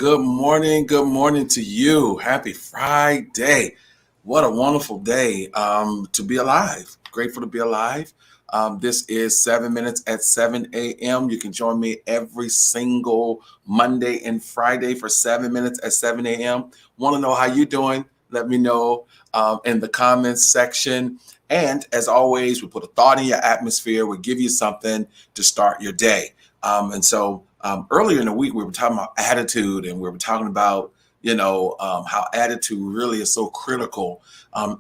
Good morning to you. Happy Friday. What a wonderful day to be alive. Grateful to be alive. This is 7 minutes at 7 a.m. You can join me every single Monday and Friday for 7 minutes at 7 a.m. Want to know how you doing? Let me know in the comments section. And as always, we put a thought in your atmosphere. We give you something to start your day. Earlier in the week, we were talking about attitude, and we were talking about, how attitude really is so critical,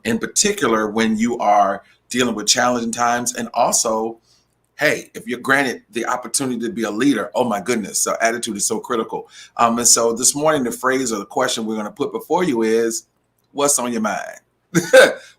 in particular when you are dealing with challenging times. And also, hey, if you're granted the opportunity to be a leader, oh my goodness, so attitude is so critical. And so this morning, the phrase or the question we're going to put before you is, what's on your mind?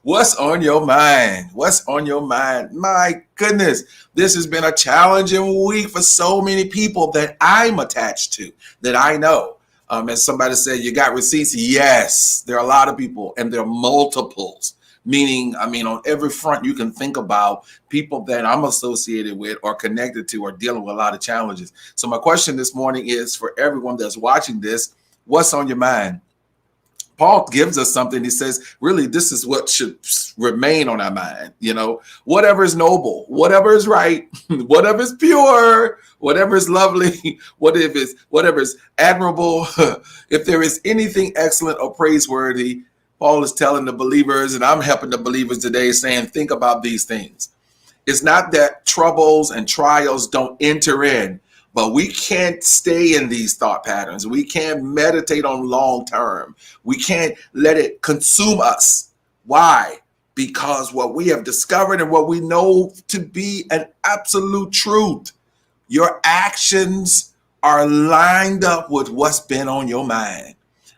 What's on your mind? What's on your mind? My goodness, this has been a challenging week for so many people that I'm attached to, that I know. As somebody said, you got receipts? Yes, there are a lot of people, and there are multiples. Meaning, on every front you can think about, people that I'm associated with or connected to are dealing with a lot of challenges. So my question this morning is for everyone that's watching this, what's on your mind? Paul gives us something. He says, really, this is what should remain on our mind. Whatever is noble, whatever is right, whatever is pure, whatever is lovely, whatever is admirable, if there is anything excellent or praiseworthy, Paul is telling the believers, and I'm helping the believers today, saying, think about these things. It's not that troubles and trials don't enter in, but we can't stay in these thought patterns. We can't meditate on long term. We can't let it consume us. Why? Because what we have discovered and what we know to be an absolute truth, your actions are lined up with what's been on your mind.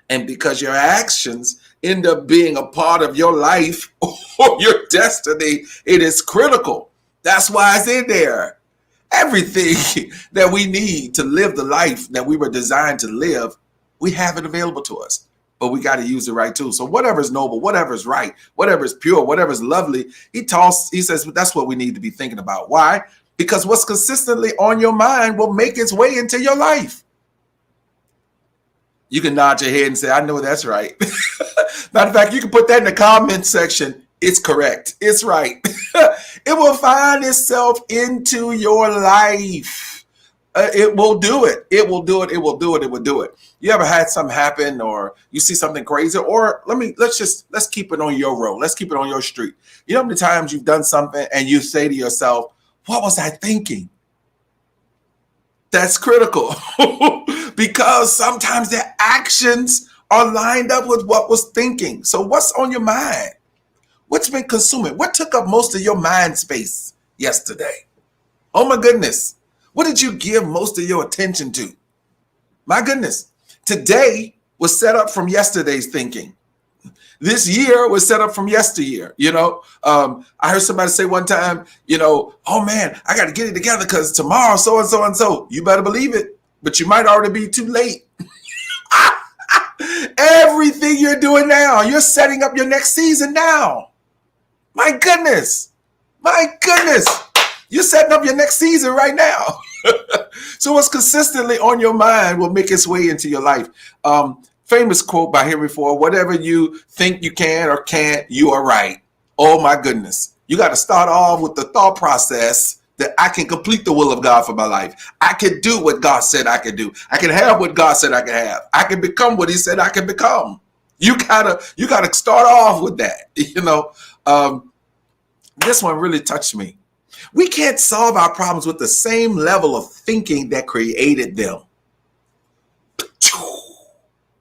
And because your actions end up being a part of your life or your destiny, it is critical. That's why it's in there. Everything that we need to live the life that we were designed to live, we have it available to us, but we got to use the right tools. So whatever is noble, whatever is right, whatever is pure, whatever is lovely, he says that's what we need to be thinking about. Why? Because what's consistently on your mind will make its way into your life. You can nod your head and say, I know that's right. Matter of fact, you can put that in the comment section. It's correct. It's right. It will find itself into your life. It will do it. It will do it. It will do it. It will do it. You ever had something happen, or you see something crazy, or let's keep it on your road. Let's keep it on your street. You know how many times you've done something and you say to yourself, what was I thinking? That's critical because sometimes their actions are lined up with what was thinking. So what's on your mind? What's been consuming? What took up most of your mind space yesterday? Oh my goodness. What did you give most of your attention to? My goodness. Today was set up from yesterday's thinking. This year was set up from yesteryear. I heard somebody say one time, oh man, I got to get it together because tomorrow so and so and so. You better believe it, but you might already be too late. Everything you're doing now, you're setting up your next season now. My goodness. You're setting up your next season right now. So what's consistently on your mind will make its way into your life. Famous quote by Henry Ford, whatever you think you can or can't, you are right. Oh my goodness. You got to start off with the thought process that I can complete the will of God for my life. I can do what God said I can do. I can have what God said I can have. I can become what he said I can become. You gotta start off with that. This one really touched me. We can't solve our problems with the same level of thinking that created them.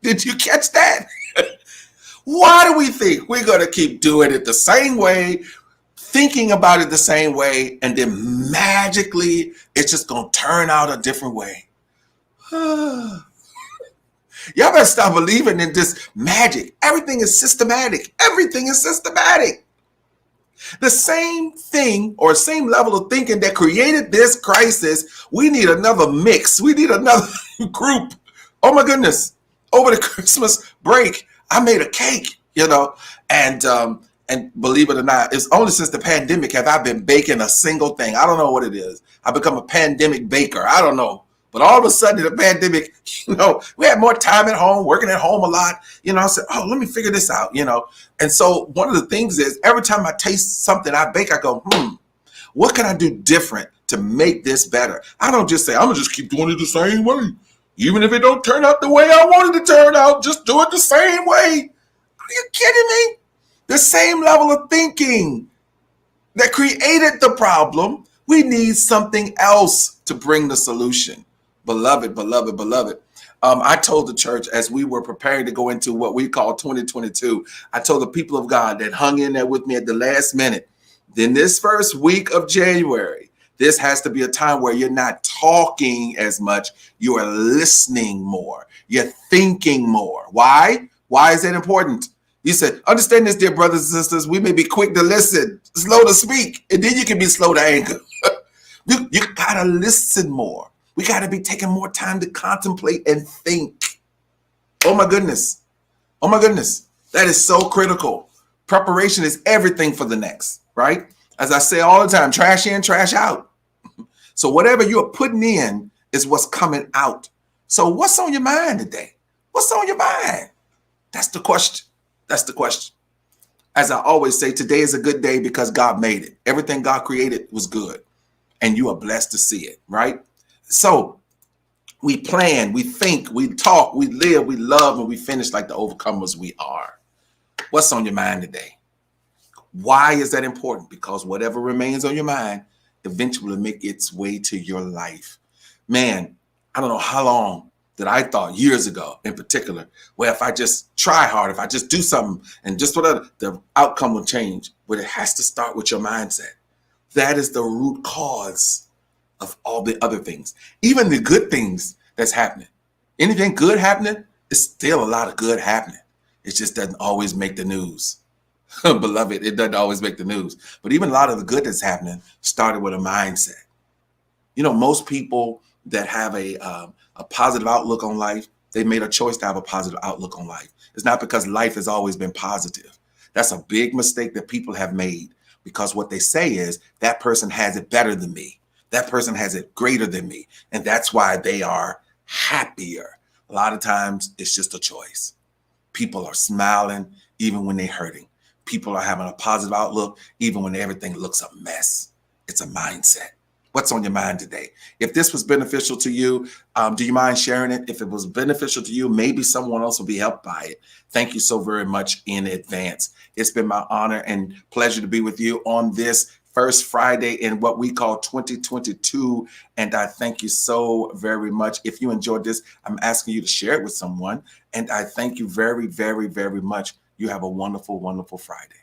Did you catch that? Why do we think we're going to keep doing it the same way, thinking about it the same way, and then magically it's just going to turn out a different way? Y'all better stop believing in this magic. Everything is systematic. The same thing or same level of thinking that created this crisis, we need another mix. We need another group. Oh my goodness. Over the Christmas break, I made a cake, and believe it or not, it's only since the pandemic have I been baking a single thing. I don't know what it is. I become a pandemic baker. I don't know But all of a sudden, the pandemic, we had more time at home, working at home a lot. I said, oh, let me figure this out. And so one of the things is every time I taste something I bake, I go, what can I do different to make this better? I don't just say, I'm going to just keep doing it the same way. Even if it don't turn out the way I wanted to turn out, just do it the same way. Are you kidding me? The same level of thinking that created the problem, we need something else to bring the solution. Beloved, beloved, beloved. I told the church as we were preparing to go into what we call 2022, I told the people of God that hung in there with me at the last minute, then this first week of January, this has to be a time where you're not talking as much, you are listening more, you're thinking more. Why? Why is that important? You said, understand this, dear brothers and sisters, we may be quick to listen, slow to speak, and then you can be slow to anger. You gotta listen more. We gotta be taking more time to contemplate and think. Oh my goodness. Oh my goodness. That is so critical. Preparation is everything for the next, right? As I say all the time, trash in, trash out. So whatever you're putting in is what's coming out. So what's on your mind today? What's on your mind? That's the question. That's the question. As I always say, today is a good day because God made it. Everything God created was good. And you are blessed to see it, right? So we plan, we think, we talk, we live, we love, and we finish like the overcomers we are. What's on your mind today? Why is that important? Because whatever remains on your mind eventually will make its way to your life. Man, I don't know how long that I thought years ago in particular, where if I just try hard, if I just do something and just whatever, the outcome will change. But it has to start with your mindset. That is the root cause of all the other things, even the good things that's happening. Anything good happening, it's still a lot of good happening. It just doesn't always make the news. Beloved, it doesn't always make the news. But even a lot of the good that's happening started with a mindset. Most people that have a positive outlook on life, they made a choice to have a positive outlook on life. It's not because life has always been positive. That's a big mistake that people have made, because what they say is that person has it better than me. That person has it greater than me. And that's why they are happier. A lot of times it's just a choice. People are smiling even when they're hurting. People are having a positive outlook even when everything looks a mess. It's a mindset. What's on your mind today? If this was beneficial to you, do you mind sharing it? If it was beneficial to you, maybe someone else will be helped by it. Thank you so very much in advance. It's been my honor and pleasure to be with you on this first Friday in what we call 2022. And I thank you so very much. If you enjoyed this, I'm asking you to share it with someone. And I thank you very, very, very much. You have a wonderful, wonderful Friday.